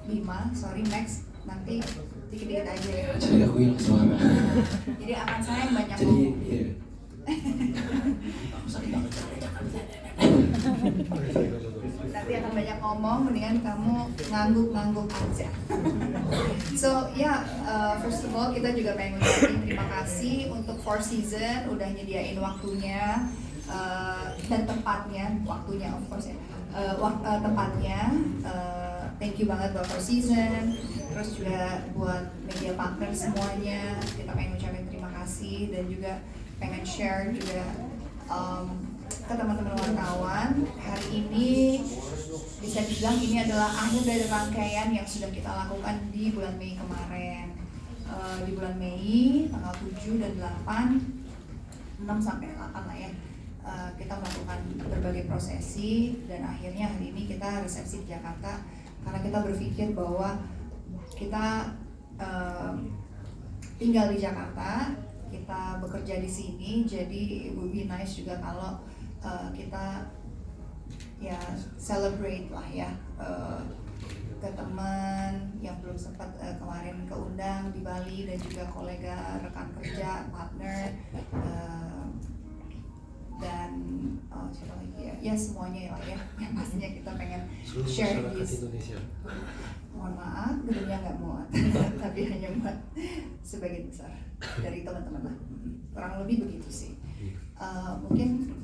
Bima, sorry Max, nanti dikit-dikit aja ya. Jadi aku yang suara. Jadi akan saya yang banyak Jadi ngomong. iya. Aku sakit banget. Nanti akan banyak ngomong, mendingan kamu ngangguk-ngangguk aja. So first of all kita juga pengen ngucapin terima kasih untuk Four Seasons udah nyediain waktunya dan tempatnya, waktunya of course ya, tempatnya. Thank you banget buat Four Seasons, terus juga buat media partner semuanya. Kita pengen ngucapin terima kasih dan juga pengen share juga ke teman-teman wartawan. Hari ini bisa dibilang ini adalah akhir dari rangkaian yang sudah kita lakukan di bulan Mei kemarin. Di bulan Mei tanggal 7 dan 8, 6 sampai 8 lah ya. Kita melakukan berbagai prosesi dan akhirnya hari ini kita resepsi di Jakarta karena kita berpikir bahwa kita tinggal di Jakarta, kita bekerja di sini, jadi it would be nice juga kalau kita ya celebrate lah ya ke teman yang belum sempat kemarin keundang di Bali dan juga kolega, rekan kerja, partner dan siapa lagi ya semuanya lah ya yang pastinya kita pengen share di Indonesia. Mohon maaf gedungnya nggak muat tapi hanya muat sebagian besar dari teman-teman lah, kurang lebih begitu sih. Mungkin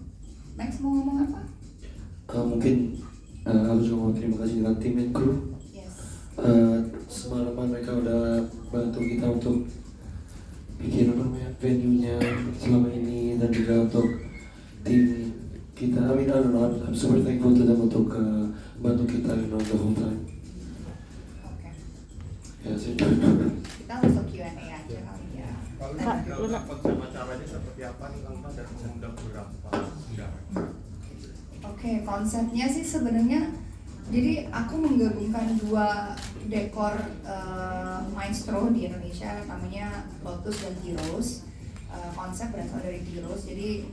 Max mau ngomong apa? Mungkin aku juga mau terima kasih dengan tim dan kru. Yes. Semalaman mereka udah bantu kita untuk bikin venue-nya selama ini dan juga untuk tim kita. I don't know, I'm super thankful to them untuk bantu kita the whole time. Oke. Ya sih. Kita langsung Q&A aja kali ya. Kalau konsep acaranya seperti apa nih Kang dan mengundang beberapa undangan? Oke, konsepnya sih sebenarnya jadi aku menggabungkan dua dekor maestro di Indonesia namanya Lotus dan Heroes. Konsep berasal dari Heroes, jadi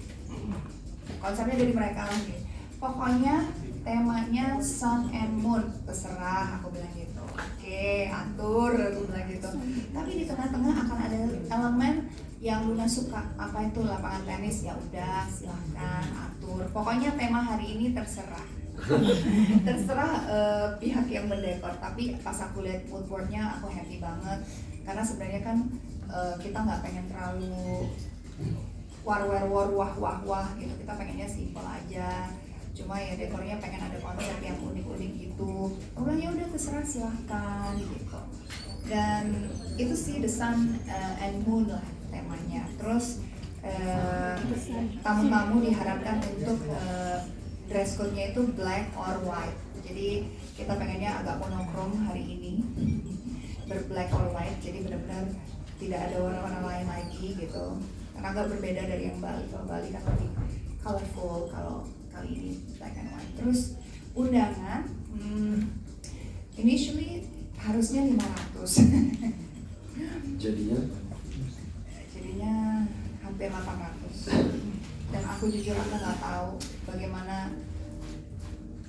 konsepnya dari mereka lagi. Pokoknya temanya Sun and Moon, terserah aku bilang gitu. Oke, atur aku bilang gitu. Tapi di tengah-tengah akan ada elemen yang Luna suka. Apa itu lapangan tenis? Ya udah, silahkan atur. Pokoknya tema hari ini terserah. Terserah pihak yang mendekor. Tapi pas aku lihat mood boardnya aku happy banget. Karena sebenarnya kan kita nggak pengen terlalu war wah gitu, kita pengennya simple aja, cuma ya dekornya pengen ada konsep yang unik-unik gitu. Udah ya udah terserah silahkan gitu. Dan itu sih The Sun and Moon lah temanya. Terus tamu-tamu diharapkan untuk dress code-nya itu black or white. Jadi kita pengennya agak monokrom hari ini, black or white. Jadi benar-benar tidak ada warna-warna lain lagi gitu. Karena agak berbeda dari yang Bali. Kalau Bali kan lebih colorful, kalau kali ini black and white. Terus undangan, initially harusnya 500. Jadinya hampir 800. Dan aku jujur aku nggak tahu bagaimana,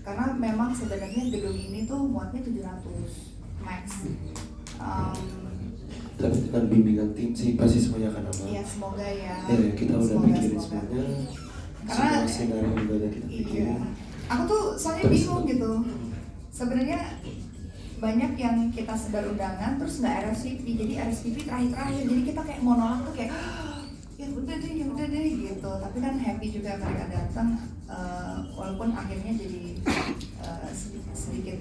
karena memang sebenarnya gedung ini tuh muatnya 700 max. Tapi dengan bimbingan tim sih pasti semuanya akan aman. Iya, semoga ya. Ya, kita udah pikirin semoga. semuanya. Karena semua skenario udah ada kita pikirin. iya. Aku tuh soalnya bingung gitu. Sebenarnya banyak yang kita sebar undangan terus nggak RSVP, jadi RSVP terakhir. Jadi kita kayak mau nolak tuh kayak ya udah deh gitu. Tapi kan happy juga mereka datang, walaupun akhirnya jadi sedikit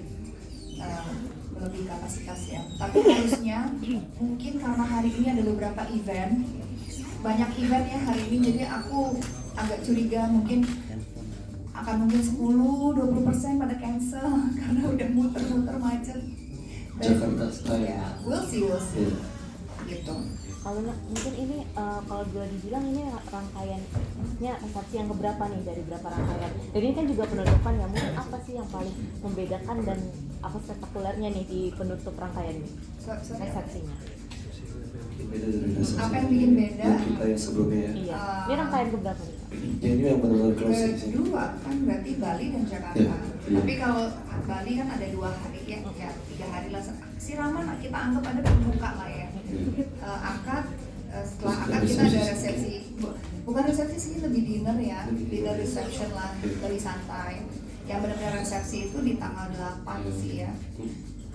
lebih kapasitas ya. Tapi harusnya mungkin karena hari ini ada beberapa event, banyak event ya hari ini, jadi aku agak curiga mungkin akan 10-20% pada cancel karena udah muter-muter macet. Jakarta style. Ya, we'll see. Gitu. Kalau mungkin ini kalau boleh dibilang ini rangkaian, maksudnya resepsi yang keberapa nih dari berapa rangkaian? Dan ini kan juga penutupan ya, mungkin apa sih yang paling membedakan dan apa spektakulernya nih di penutup rangkaian ini? Resepsinya. Beda dari resepsi. Apa yang bikin beda? Yang kita yang sebelumnya ya. Iya. Ini rangkaian keberapa nih? Ya ini yang benar-benar closing sih. Kedua kan berarti Bali dan Jakarta. Iya, iya. Tapi kalau Bali kan ada 2 hari ya, 3 hari lah. Siraman kita anggap ada pembuka lah ya. Akad, setelah akad kita ada resepsi. Bukan resepsi sih, lebih dinner ya, dinner reception lah, lebih santai. Yang benar-benar resepsi itu di tanggal 8 sih ya.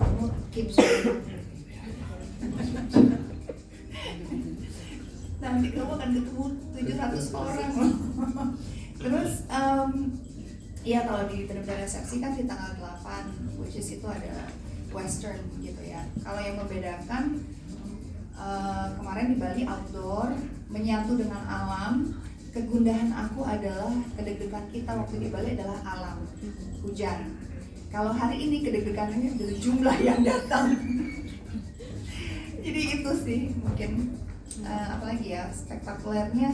Kamu keep nanti kamu akan ketemu 700 orang loh. Terus ya kalau di benar-benar resepsi kan di tanggal 8, which is itu ada western gitu ya. Kalau yang membedakan kemarin di Bali outdoor, menyatu dengan alam. Kegundahan aku adalah kedeg-degan kita waktu di Bali adalah alam, hujan. Kalau hari ini kedeg-degannya adalah jumlah yang datang. Jadi itu sih mungkin apalagi ya spektakulernya.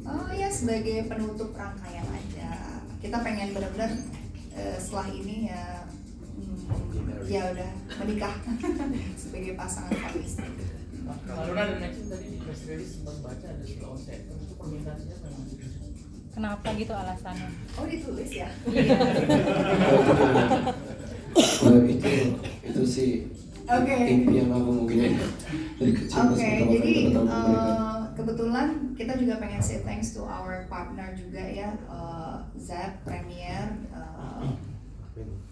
Oh ya, sebagai penutup rangkaian aja. Kita pengen benar-benar setelah ini ya ya udah menikah sebagai pasangan suami istri. Kalau ada next tadi di press release sempat baca ada slow set itu permintaan siapa yang Kenapa gitu alasannya? Oh ditulis ya? Oh, itu sih Oke. impian aku mungkin ya dari kecil pas Oke, pertama jadi kali ketemu mereka. kebetulan kita juga pengen say thanks to our partner juga ya, Zap, Premier,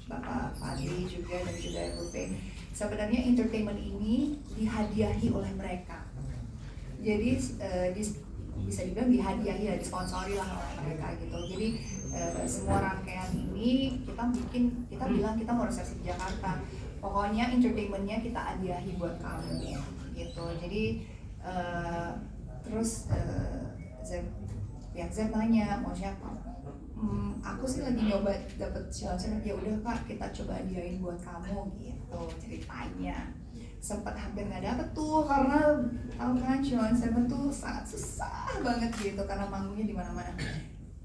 Bapak Fadli juga dan juga Rupe. Sebenarnya entertainment ini dihadiahi oleh mereka. Jadi bisa dibilang dihadiahi ya, disponsori lah oleh mereka gitu. Jadi semua rangkaian ini kita bilang kita mau resepsi di Jakarta. Pokoknya entertainmentnya kita hadiahi buat kamu gitu. Jadi terus Zep nanya mau siapa? Aku sih lagi nyoba dapet challenge, ya udah Kak kita coba hadiahin buat kamu gitu ceritanya. Sempat hampir nggak dapet tuh karena tahu kan challenge tuh sangat susah banget gitu karena manggungnya di mana-mana,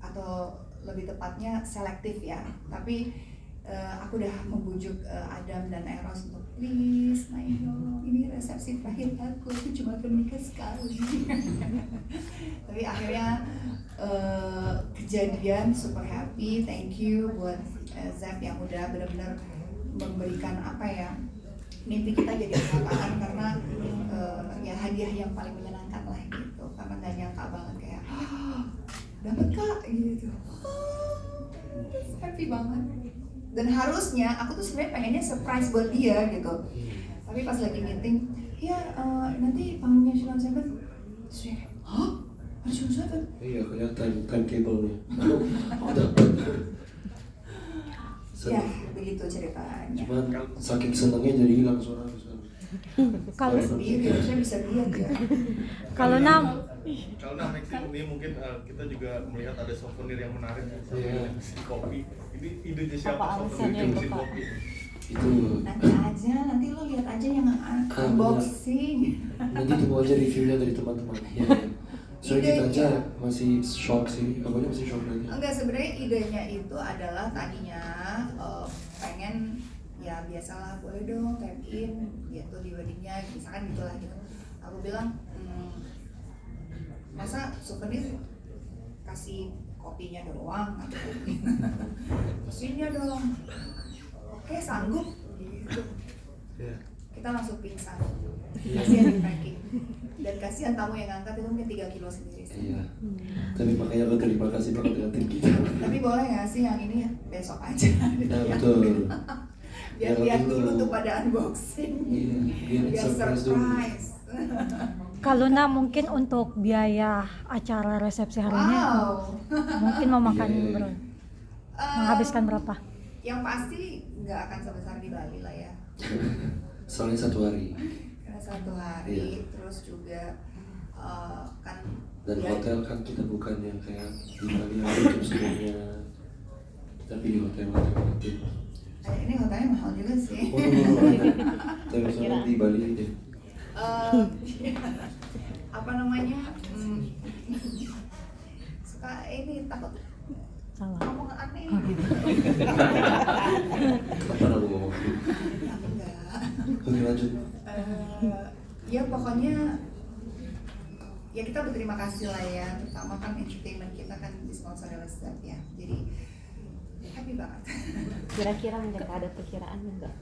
atau lebih tepatnya selektif ya. Tapi aku udah membujuk Adam dan Eros untuk please, naik dong, ini resepsi terakhir aku cuma akan nikah sekali. Tapi akhirnya kejadian, super happy, thank you buat Zap yang udah benar-benar memberikan apa ya, mimpi kita jadi kenyataan karena ya hadiah yang paling menyenangkan lah gitu, karena nggak nyangka banget kayak dapet Kak gitu, happy banget. Dan harusnya aku tuh sebenarnya pengennya surprise buat dia gitu, tapi pas lagi meeting ya nanti panggungnya Sheila Seven, terus dia kayak hah? Ada Sheila Seven? Iya, kelihatan timetable-nya. Ya begitu ceritanya. Cuman saking senangnya jadi hilang suara aku sekarang. Kalau Sendiri harusnya bisa lihat ya. kalau Nam Kalau next ini mungkin kita juga melihat ada souvenir yang menarik ya, Iya. mesin kopi. Ini idenya siapa Apa souvenir alasannya mesin itu, Pak? kopi? Itu Nanti aja, nanti lo lihat aja yang unboxing. nanti tunggu aja reviewnya dari teman-teman. Ya. Soalnya kita aja masih shock sih, apalagi masih shock lagi. Enggak, sebenarnya idenya itu adalah tadinya pengen ya biasalah, boleh dong tap in gitu di weddingnya, misalkan gitulah gitu. Aku bilang masa souvenir kasih kopinya doang, mesinnya dong. Oke, sanggup gitu. Iya. Kita langsung pingsan, kasihan di packing, dan kasihan tamu yang ngangkat itu mungkin 3 kilo sendiri sih. Iya. Tapi makanya aku terima kasih banget dengan tim kita. Tapi boleh nggak sih yang ini besok aja? Nah, betul. Biar Ya, lihat betul. dulu tuh pada unboxing. Iya, biar Biar surprise dulu. surprise. kalau Nam mungkin untuk biaya acara resepsi harinya Wow. mungkin memakan Iya. menghabiskan berapa? Yang pasti nggak akan sebesar di Bali lah ya. Soalnya 1 hari. Karena 1 hari, Iya. terus juga kan Dan ya, hotel kan kita bukan yang kayak di Bali ada jam sebelumnya. Tapi di hotel-hotel nanti. ini hotelnya mahal juga sih. Oh, tapi misalnya di Bali aja. Apa namanya? Suka ini takut Salah. ngomong aneh gitu. Kapan aku ngomong? Ya, enggak. Oke, lanjut. Ya pokoknya ya kita berterima kasih lah ya, terutama kan entertainment kita kan disponsori oleh Zat ya, jadi happy banget. Kira-kira mereka ada perkiraan enggak?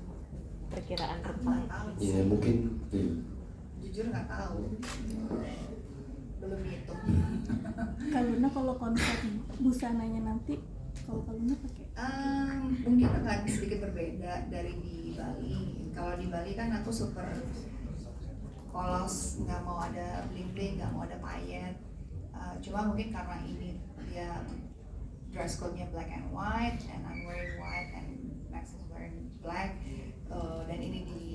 Perkiraan Aku rentang. nggak tahu Ya sih, mungkin jujur nggak tahu, belum hitung. Kaluna kalau konsep busananya nanti, kalau Kaluna pakai Mungkin akan sedikit berbeda dari di Bali. Kalau di Bali kan aku super polos, nggak mau ada bling bling, nggak mau ada payet. Cuma mungkin karena ini dia dress code-nya black and white, and I'm wearing white and Max is wearing black, dan ini di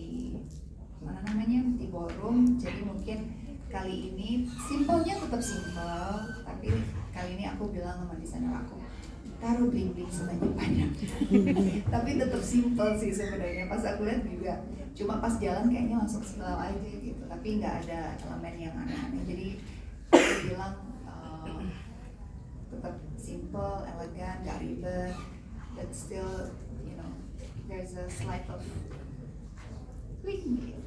mana namanya, di ballroom. Jadi mungkin kali ini simpelnya tetap simpel, tapi kali ini aku bilang sama desainer aku, taruh bling bling sebanyak-banyak. Tapi tetap simpel sih sebenarnya. Pas aku lihat juga, cuma pas jalan kayaknya langsung slow aja gitu, tapi nggak ada elemen yang aneh-aneh. Jadi aku bilang tetap simple, elegan, nggak ribet, but still there's a slight of bling gitu.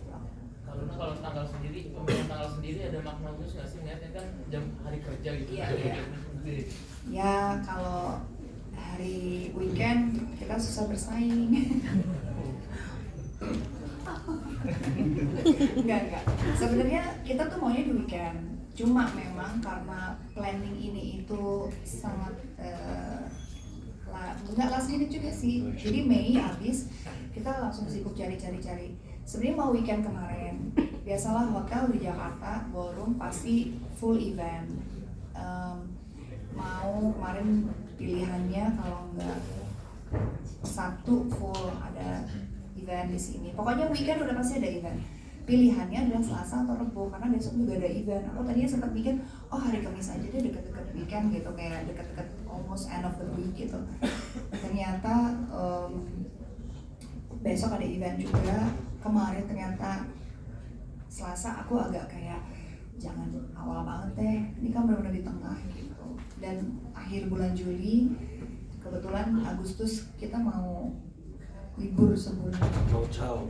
Kalau tanggal sendiri, pemilihan tanggal sendiri ada makna khusus nggak sih? Ngeliatnya kan jam hari kerja gitu. Iya, iya. Ya kalau hari weekend kita susah bersaing. Enggak. Sebenarnya kita tuh maunya di weekend. Cuma memang karena planning ini itu sangat nggak last minute juga sih. Jadi Mei habis kita langsung sibuk cari. Sebenarnya mau weekend kemarin. Biasalah hotel di Jakarta, ballroom pasti full event. Mau kemarin pilihannya kalau nggak Sabtu full ada event di sini. Pokoknya weekend udah pasti ada event. Pilihannya adalah Selasa atau Rebo karena besok juga ada event. Aku tadinya sempat mikir, oh hari Kamis aja deh deket-deket weekend gitu, kayak deket-deket almost end of the week gitu. Ternyata besok ada event juga. Kemarin ternyata Selasa aku agak kayak jangan awal banget deh, ini kan benar-benar di tengah gitu. Dan akhir bulan Juli, kebetulan Agustus kita mau libur sebulan. mau ciao.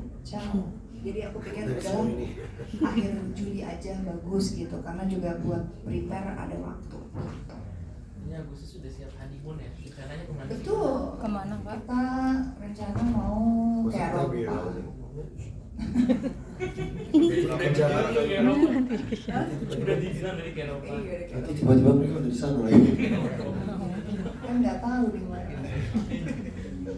Jadi aku pikir Next udahlah ini. akhir Juli aja bagus gitu, karena juga buat prepare ada waktu gitu. Ini Agustus sudah siap honeymoon ya? Rencananya kemana? Betul. Kemana, Pak? Kita rencana mau ke Eropa. Udah dibilang dari Eropa. Iya, ke Nanti Eropa. tiba-tiba mereka udah di sana lagi. Kan nggak tahu di mana.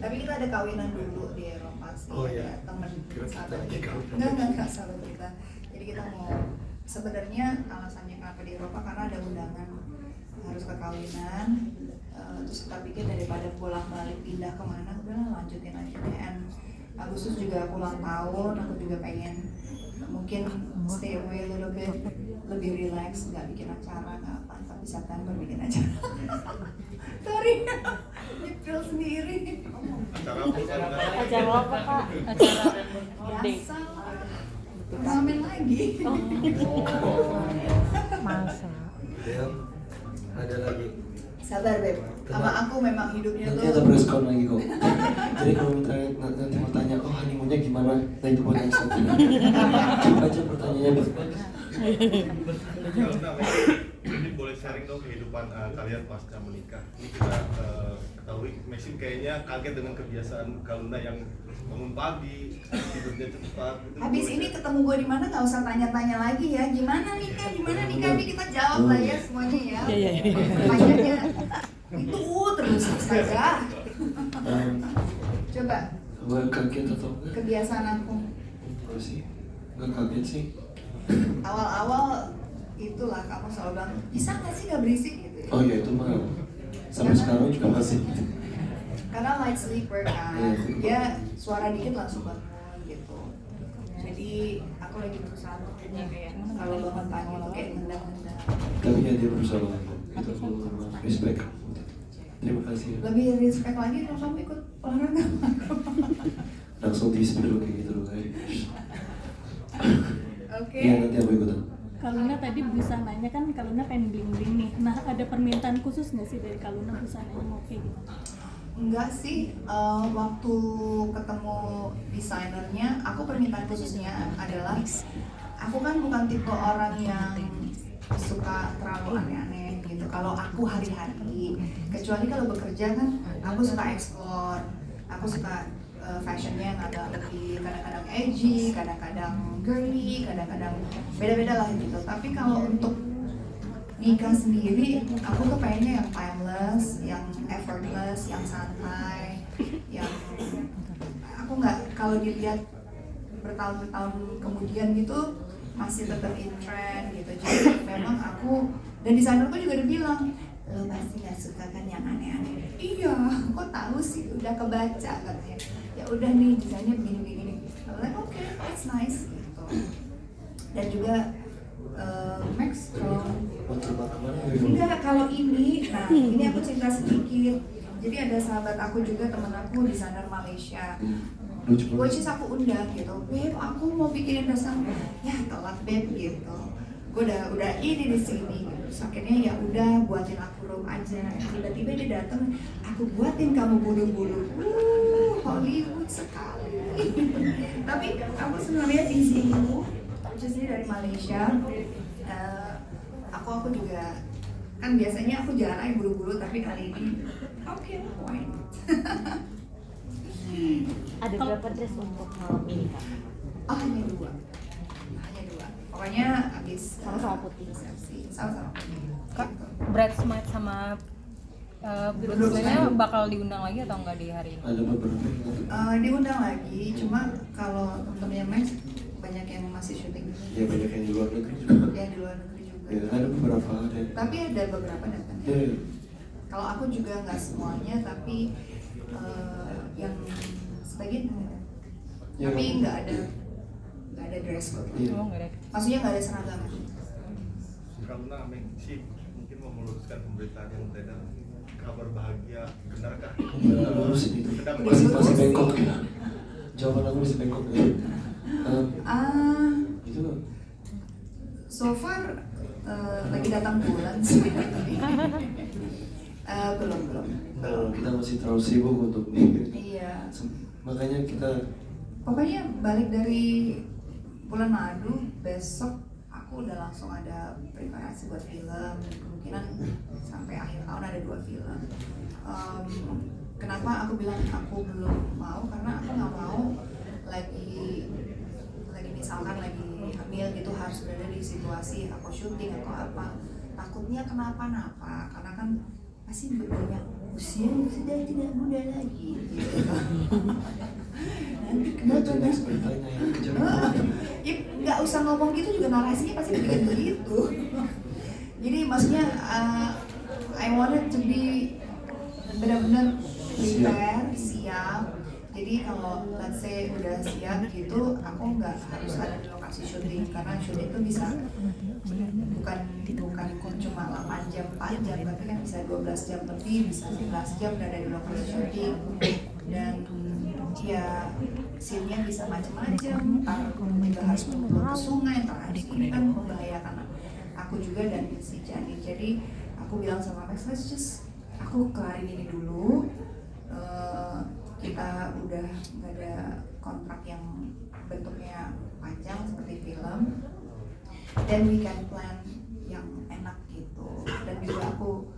Tapi kita ada kawinan dulu di Eropa sih. Oh, iya. Ada teman Kira kita sahabat lagi kita. kawinan. Enggak sahabat kita. Jadi kita mau, sebenarnya alasannya kenapa di Eropa karena ada undangan harus ke kawinan. Terus kita pikir daripada pulang balik pindah kemana, udah lanjutin aja deh. And Agustus juga aku ulang tahun, aku juga pengen mungkin stay away a little bit, lebih relax, nggak bikin acara, nggak apa, tapi September bikin acara. Sorry, nyepil sendiri. Acara apa? Acara apa Kak? Acara Biasa, turnamen lagi. masa. Del, ada lagi. Sabar Beb, sama aku memang hidupnya Nanti ada tuh press con lagi kok. Jadi kalau nanti mau tanya, oh honeymoonnya gimana? Nah itu buat next time. Coba aja pertanyaannya bagus. Ini boleh sharing dong kehidupan kalian pasca menikah. Ini kita ketahui Messi kayaknya kaget dengan kebiasaan Kaluna yang bangun pagi, tidurnya cepat. Itu habis boleh ini share. ketemu gue di mana nggak usah tanya-tanya lagi ya, gimana nikah, ini kita jawab lah ya semuanya ya. Pertanyaannya itu terus saja. Coba Gue kaget atau enggak? kebiasaan aku Gue sih nggak kaget sih. awal-awal itulah kamu selalu bilang bisa nggak sih nggak berisik gitu ya. Oh iya itu mah sampai sekarang juga masih. Karena light sleeper kan, Iya. dia suara dikit langsung bangun gitu. Jadi aku lagi berusaha untuk punya kayak kalau bangun pagi itu kayak ngendang-ngendang. Tapi ya dia berusaha banget. Itu aku respect. Terima kasih. Lebih respect lagi kalau kamu ikut olahraga. Langsung di spill kayak gitu loh guys. Oke. Iya nanti aku ikutan. Kaluna tadi busananya kan Kaluna pengen bling-bling nih. Nah, ada permintaan khusus nggak sih dari Kaluna busananya mau kayak gitu? Enggak sih, waktu ketemu desainernya, aku permintaan khususnya adalah aku kan bukan tipe orang yang suka terlalu aneh-aneh gitu. Kalau aku hari-hari, kecuali kalau bekerja kan, aku suka explore, aku suka fashionnya yang agak lebih kadang-kadang edgy, kadang-kadang girly, kadang-kadang beda-beda lah gitu. Tapi kalau untuk nikah sendiri, aku tuh pengennya yang timeless, yang effortless, yang santai, yang aku nggak, kalau dilihat bertahun-tahun kemudian gitu masih tetap in trend gitu. Jadi memang aku, dan desainerku juga udah bilang, lo pasti nggak suka kan yang aneh-aneh. Iya, kok tahu sih, udah kebaca katanya. Ya udah nih desainnya begini-begini. I'm like okay, it's nice gitu. Dan juga Max Strong. Untuk mana ya? Enggak, kalau ini, nah ini aku cerita sedikit. Jadi ada sahabat aku juga, teman aku desainer Malaysia. Lucu banget. Which is aku undang gitu, Beb, aku mau bikinin dasar. Ya telat Beb gitu. Gue udah ini di sini. Gitu. Terus akhirnya ya udah buatin aku room aja. Tiba-tiba dia datang, aku buatin kamu bulu-bulu. Hollywood sekali. Tapi aku sebenarnya di sini, which is dari Malaysia. Aku juga kan biasanya aku jarang bulu-bulu, tapi kali ini oke, why not? Ada berapa dress untuk malam ini Kak? Oh, hanya dua. Pokoknya habis Sama-sama putih. resepsi, sama-sama putih. Kak, Gitu. bridesmaid sama bridesmaidnya bakal diundang lagi atau enggak di hari ini? Ada beberapa yang gitu. Diundang lagi, cuma kalau temen-temennya Max banyak yang masih syuting. Ya banyak yang di luar negeri juga. Ya di luar negeri juga. Ya ada beberapa ada. Tapi ada beberapa datang. Ya, Kalau aku juga nggak semuanya, tapi yang sebagian ada. Ya. Tapi nggak ada dress code. Iya. Oh, enggak ada. Maksudnya nggak ada seragam. Karena Messi mungkin mau meluruskan pemberitaan yang beredar, kabar bahagia benarkah? Nggak lurusin itu. Sedang Masih bengkok ya. Jawaban aku masih bengkok ya. Itu So far lagi datang bulan sih. Belum. kita masih terlalu sibuk untuk mikir. Iya. Makanya kita Pokoknya balik dari bulan madu, besok aku udah langsung ada preparasi buat film. Kemungkinan sampai akhir tahun ada 2 film. Kenapa aku bilang aku belum mau? Karena aku nggak mau lagi misalkan lagi hamil gitu harus berada di situasi aku syuting atau apa. Takutnya kenapa-napa, karena kan pasti banyak usia sudah tidak muda lagi gitu. Nanti kenapa next beritanya yang kejar. Ya, nggak usah ngomong gitu juga narasinya pasti bikin begitu. Jadi maksudnya I wanted to be benar-benar prepare, siap. Jadi kalau let's say udah siap gitu, aku nggak harus ada di lokasi syuting, karena syuting itu bisa bukan cuma 8 jam, 4 jam, tapi kan bisa 12 jam lebih, bisa 11 jam berada di lokasi syuting. Dan ya scene-nya bisa macam-macam, ntar juga harus menuju ke sungai, ntar harus ini kan membahayakan aku juga dan si Jani. Jadi aku bilang sama Max, let's just aku kelarin ini dulu. Kita udah nggak ada kontrak yang bentuknya panjang seperti film, then we can plan yang enak gitu. Dan juga aku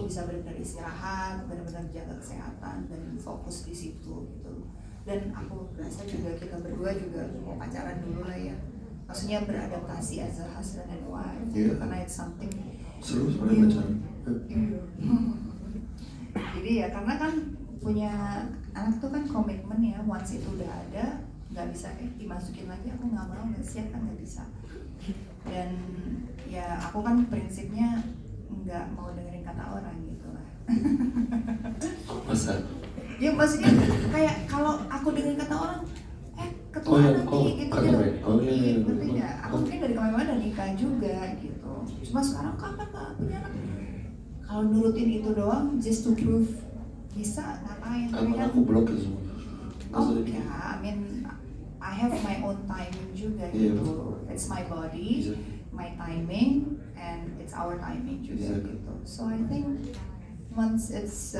bisa benar-benar istirahat, benar-benar jaga kesehatan dan fokus di situ gitu. Dan aku rasa juga kita berdua juga mau pacaran dulu lah ya, maksudnya beradaptasi as a husband and wife. Yeah. Karena it's something Seru sebenarnya pacaran. Iya. Jadi ya karena kan punya anak tuh kan komitmen ya, once itu udah ada nggak bisa dimasukin lagi, aku nggak mau, nggak siap kan, nggak bisa. Dan ya aku kan prinsipnya nggak mau dengerin kata orang gitu lah. Masa? Ya maksudnya kayak kalau aku dengerin kata orang, ketua Oh, iya, nanti gitu kata gitu. Ray. Oh, iya. Ngerti nggak? Aku mungkin dari kemarin udah nikah juga gitu. Cuma sekarang kapan nggak punya anak? Kalau nurutin itu doang, just to prove bisa ngapain? Tapi Emang kan aku blok itu semua. oh ya, I mean I have my own timing juga Iya, gitu. betul. It's my body, Iya. my timing, and it's our timing juga Iya. gitu. So I think once it's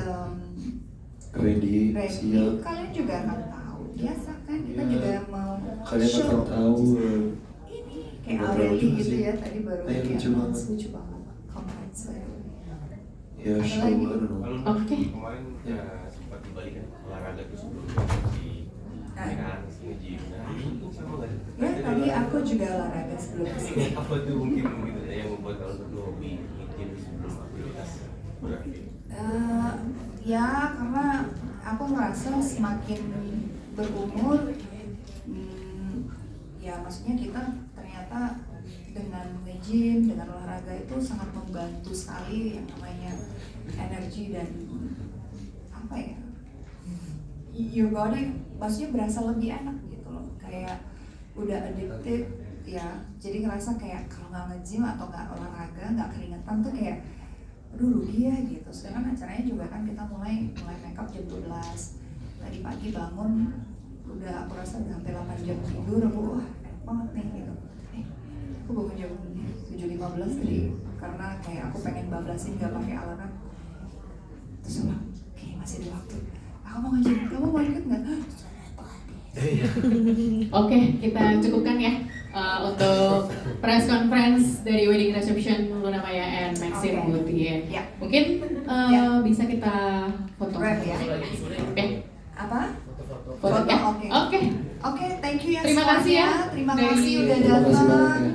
Ready, ready, siap. kalian juga akan tahu. Biasa kan kita Iya. juga mau Kalian akan show. tahu Ini kayak beberapa terlalu Rally juga gitu sih. ya, tadi baru Iya, di lucu announce, banget. lucu banget. Congrats, by the way. Ya Ada show, I lagi? don't know. Oke. Kemarin ya sempat dibalik kan olahraga tuh sebelumnya si kan nge-gym. Nah, ini sama nggak sih? Ya, tadi aku juga olahraga sebelum kesini. Apa tuh mungkin gitu ya yang membuat kalau berdua hobi nge-gym sebelum aktivitas beraktif? Ya, karena aku merasa semakin berumur, ya maksudnya kita ternyata dengan nge-gym, dengan olahraga itu sangat membantu sekali yang namanya energi dan apa ya, your body maksudnya berasa lebih enak gitu loh, kayak udah addicted ya, jadi ngerasa kayak kalau nggak nge-gym atau nggak olahraga, nggak keringetan tuh kayak aduh rugi ya gitu. Sedangkan acaranya juga kan kita mulai make up jam 12, tadi pagi bangun udah aku rasa udah hampir 8 jam tidur, aku wah enak banget nih gitu. Aku bangun jam 7.15 tadi karena kayak aku pengen bablasin nggak pakai alarm. Terus aku bilang, kayak masih ada waktu, aku mau nge-gym, kamu mau ikut nggak? Oke, kita cukupkan ya untuk press conference dari wedding reception Luna Maya and Maxim Oke. Mutie. Ya. Mungkin Ya. bisa kita foto. Wrap ya. Oke. Apa? Foto ya. Oke. Oke. Oke, thank you ya Terima kasih semuanya. ya Terima dari- kasih udah Terima kasih banyak datang. ya.